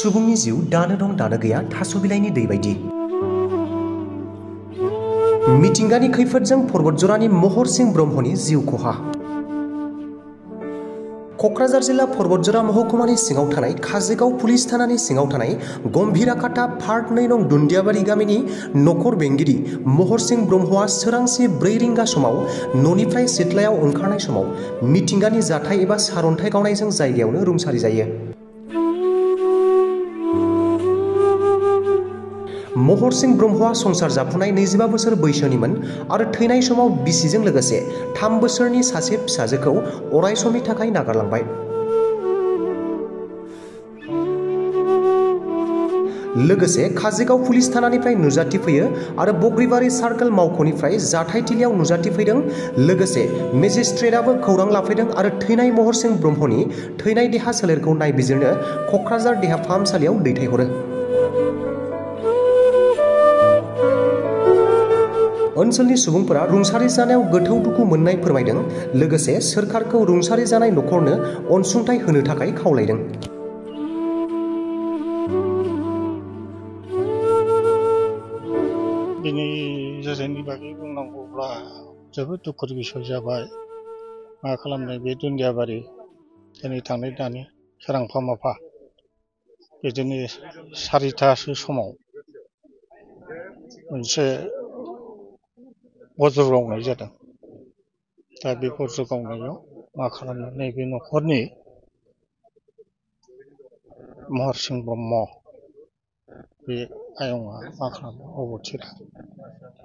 सुबुंनि जिउ दानो दं दानो गैया थास' बिलाइनि दै बायदि। मिथिंगानि खैफोदजों पर्बतजरानि महर सिंह ब्रह्मनि जिउ खहा। क'क्राझार जिल्ला पर्बतजरा महकुमानि सिङाव थानाय काजोगाव पुलिस थानानि सिङाव थानाय गम्भीराकाटा पार्ट 2 नं दुन्दियाबारि गामिनि नखर बेंगिरि महर सिंह ब्रह्मआ सोरांसि 4 रिंगा समाव न'निफ्राय सिथ्लायाव ओंखारनाय समाव मिथिंगानि जाथाय एबा सारन्थाइ गावनायजों जायगायावनो रुंसारि जायो। महर सिंह ब्रह्मआ संसार जाफुनाय 25 बोसोर बैसोनिमोन आरो थैनाय समाव बिसिजों लोगोसे 3 बोसोरनि सासे फिसाजोखौ अरायसमनि थाखाय नागारलांबाय। लोगोसे काजोगाव पुलिस थानानिफ्राय नुजाथि फैयो आरो बग्रिबारि सार्कल मावख'निफ्राय जाथायथिलियाव नुजाथि फैदों। लोगोसे मेजिस्ट्रेटआबो खौरां लाफैदों आरो थैनाय महर सिंह ब्रह्मनि थैनाय देहा सोलेरखौ नायबिजिरनो क'क्राझार देहा फाहामसालियाव दैथायहरो। ओनसोलनि सुबुंफोरा रुंसारि जानायाव गोथौ दुखु मोननाय फोरमायदों। लोगोसे सोरखारखौ रुंसारि जानाय नखरनो अनसुंथाइ होनो थाखाय खावलायदों। दिनै जाथायनि बागै बुंनांगौब्ला जोबोद दुखुनि बिसय जाबाय। मा खालामनो, बे दुन्दियाबारि दिनै थांनाय दानि सोरांफा माफा बिदिनो 4टासो समाव मोनसे बज्र गावनाय जादों। दा बे बज्र गावनायाव मा खालामनो, नैबे नखरनि महर सिंह ब्रह्म बे आयंआ मा खालामदों, अबथिरा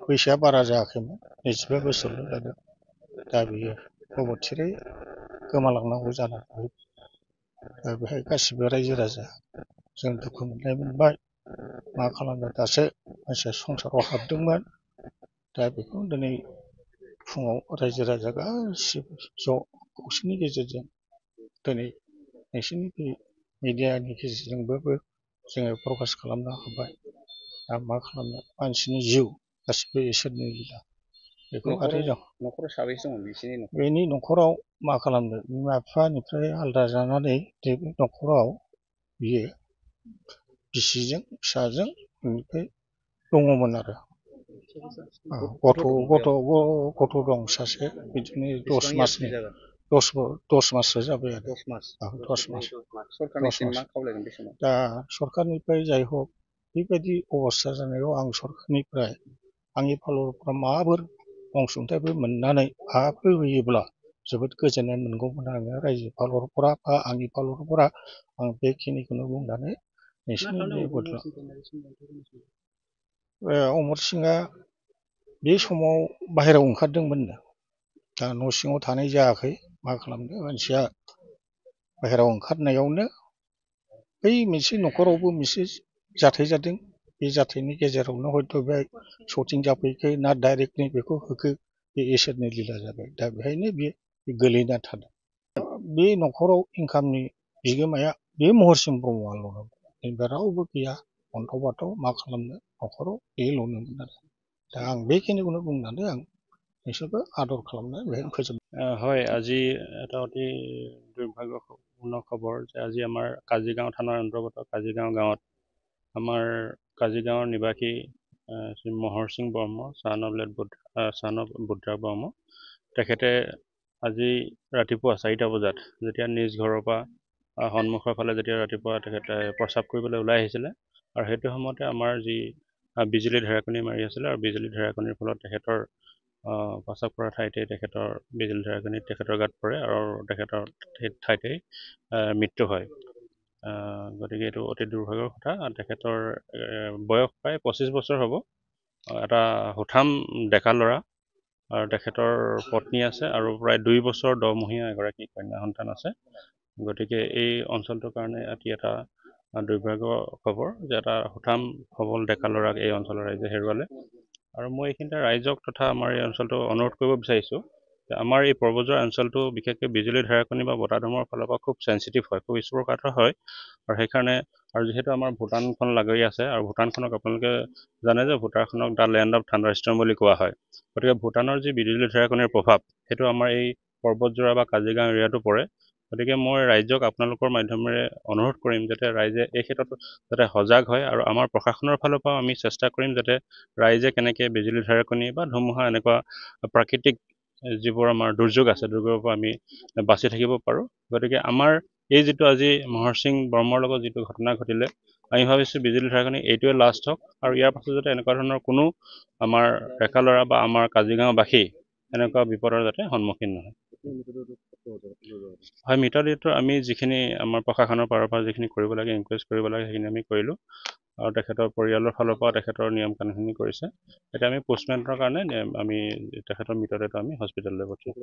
बैसोआ बारा जायाखैमोन, 25 बोसोरल' जादों। दा बियो अबथिरायै गोमालांनांगौ जानानै फैबाय। दा बेहाय गासिबो रायजो राजा जों दुखु मोनबाय। मा खालामनो, दासो मानसिया संसाराव हाबदोंमोन। दा बेखौ दिनै फुङाव रायजो राजा गासिबो ज' खौसेनि गेजेरजों दिनै नोंसोरनि बे मिडियानि गेजेरजोंबो जोङो प्रकास खालामनो हाबाय। दा मा खालामनो, मानसिनि जिउ गासिबो इसोरनि लीला। बेखौ आरो जों न'खराव साबैसे दङ बिसोरनि न'खर? बेनि न'खराव मा खालामनो, बिमा बिफानिफ्राय आलादा जानानै बे न'खराव बियो बिसिजों फिसाजों बेनिफ्राय दङमोन आरो गथ' दं सासे, बिदिनो 10 मासनि 10 माससो जाबाय आरो 10 मास। सरखारनिसिम मा खावलायगोन बे समाव? दा सरखारनिफ्राय जाय हक बेबायदि अबस्था जानायाव आं सरखारनिफ्राय आंनि फालरफ्रा माबाफोर अनसुंथाइबो मोननानै माबाफोर होयोब्ला जोबोद गोजोननाय मोनगौमोन आङो। रायजो फालरफोरा बा आंनि फालरफोरा आं बेखिनिखौनो बुंनानै नोंसिनि अमर सिंहआ बे समाव बाहेरायाव ओंखारदोंमोननो। दा न' सिङाव थानाय जायाखै। मा खालामनो, मानसिया बाहेरायाव ओंखारनायावनो बै मोनसे न'खरावबो मोनसे जाथाय जादों। बे जाथायनि गेजेरावनो हयथ' बे शटिं जाफैखो ना डाइरेक्टलि बेखौ होखो, बे इसोरनि लीला जाबाय। दा बेहायनो बेयो गोलैना थादों। बे न'खराव इनकामनि बिगोमाया बे महर सिंह ब्रह्मआल'। जेनेबा रावबो गैया अन्थाव बाथाव। मा खालामनो, न'खराव बेल'नोमोन आरो। दा आं बेखिनिखौनो बुंनानै आं नोंसोरबो आदर खालामनानै बेहायनो फोजोबबाय। হয়, আজি এটা অতি দুৰ্ভাগ্যপূৰ্ণ খবৰ যে আজি আমাৰ কাজিগাঁও থানাৰ অন্তৰ্গত কাজিগাঁও গাঁৱত আমাৰ কাজিগাঁৱৰ নিবাসী শ্ৰী মহৰ সিং ব্ৰহ্ম চান অফ বুদ্ৰা ব্ৰহ্ম, তেখেতে আজি ৰাতিপুৱা 4টা বজাত যেতিয়া নিজ ঘৰৰ পৰা সন্মুখৰ ফালে যেতিয়া ৰাতিপুৱা তেখেতে প্ৰস্ৰাৱ কৰিবলৈ ওলাই আহিছিলে, আৰু সেইটো সময়তে আমাৰ যি বিজুলী ঢেৰেকনি মাৰি আছিলে, আৰু বিজুলী ঢেৰেকনিৰ ফলত তেখেতৰ প্ৰস্ৰাৱ কৰা ঠাইতে তেখেতৰ বিজুলী ঢেৰেকনিত তেখেতৰ গাত পৰে আৰু তেখেতৰ সেই ঠাইতেই মৃত্যু হয়। গতিকে এইটো অতি দুৰ্ভাগ্যৰ কথা। তেখেতৰ বয়স প্ৰায় 25 বছৰ হ'ব। এটা সুঠাম ডেকা ল'ৰা, আৰু তেখেতৰ পত্নী আছে আৰু প্ৰায় 2 বছৰ 10 মহীয়া এগৰাকী কন্যা সন্তান আছে। গতিকে এই অঞ্চলটোৰ কাৰণে এটি এটা দুৰ্ভাগ্য খবৰ যে এটা সুঠাম সবল ডেকা ল'ৰাক এই অঞ্চলৰ ৰাইজে হেৰুৱালে। আৰু মই এইখিনিতে ৰাইজক তথা আমাৰ এই অঞ্চলটো অনুৰোধ কৰিব বিচাৰিছোঁ যে আমাৰ এই পৰ্বতজৰা অঞ্চলটো বিশেষকৈ বিজুলী ঢেৰেকনি বা বতাহ ধুমুহাৰ ফালৰ পৰা খুব চেঞ্চিটিভ হয়, খুব স্পৰ্শকাতৰ হয়। আৰু সেইকাৰণে, আৰু যিহেতু আমাৰ ভূটানখন লাগি আছে, আৰু ভূটানখনক আপোনালোকে জানে যে ভূটানখনক দ্য লেণ্ড অফ থাণ্ডাৰষ্টৰ্ম বুলি কোৱা হয়। গতিকে ভূটানৰ যি বিজুলী ঢেৰেকনিৰ প্ৰভাৱ, সেইটো আমাৰ এই পৰ্বতজৰা বা কাজিগাঁও এৰিয়াটো পৰে। গতিকে মই ৰাইজক আপোনালোকৰ মাধ্যমেৰে অনুৰোধ কৰিম যাতে ৰাইজে এই ক্ষেত্ৰত যাতে সজাগ হয় আৰু আমাৰ প্ৰশাসনৰ ফালৰ পৰাও আমি চেষ্টা কৰিম যাতে ৰাইজে কেনেকৈ বিজুলী ঢেৰেকনি বা ধুমুহা এনেকুৱা প্ৰাকৃতিক যিবোৰ আমাৰ দুৰ্যোগ আছে দুৰ্যোগৰ পৰা আমি বাচি থাকিব পাৰোঁ। গতিকে আমাৰ এই যিটো আজি মহৰ সিং বৰ্মৰ লগত যিটো ঘটনা ঘটিলে আমি ভাবিছোঁ বিজুলী ঢেৰেকনি এইটোৱে লাষ্ট হওক আৰু ইয়াৰ পাছত যাতে এনেকুৱা ধৰণৰ কোনো আমাৰ ডেকা ল'ৰা বা আমাৰ কাজিৰঙাবাসী এনেকুৱা বিপদৰ যাতে সন্মুখীন নহয়। হয়, মৃতদেহটো আমি যিখিনি আমাৰ প্ৰশাসনৰ ফালৰ পৰা যিখিনি কৰিব লাগে এনকাৰেজ কৰিব লাগে সেইখিনি আমি কৰিলোঁ আৰু তেখেতৰ পৰিয়ালৰ ফালৰ পৰা তেখেতৰ নিয়ম কানুনখিনি কৰিছে। এতিয়া আমি পোষ্টমৰ্টেমৰ কাৰণে আমি তেখেতৰ মৃতদেহটো আমি হস্পিটেললৈ পঠিয়াম।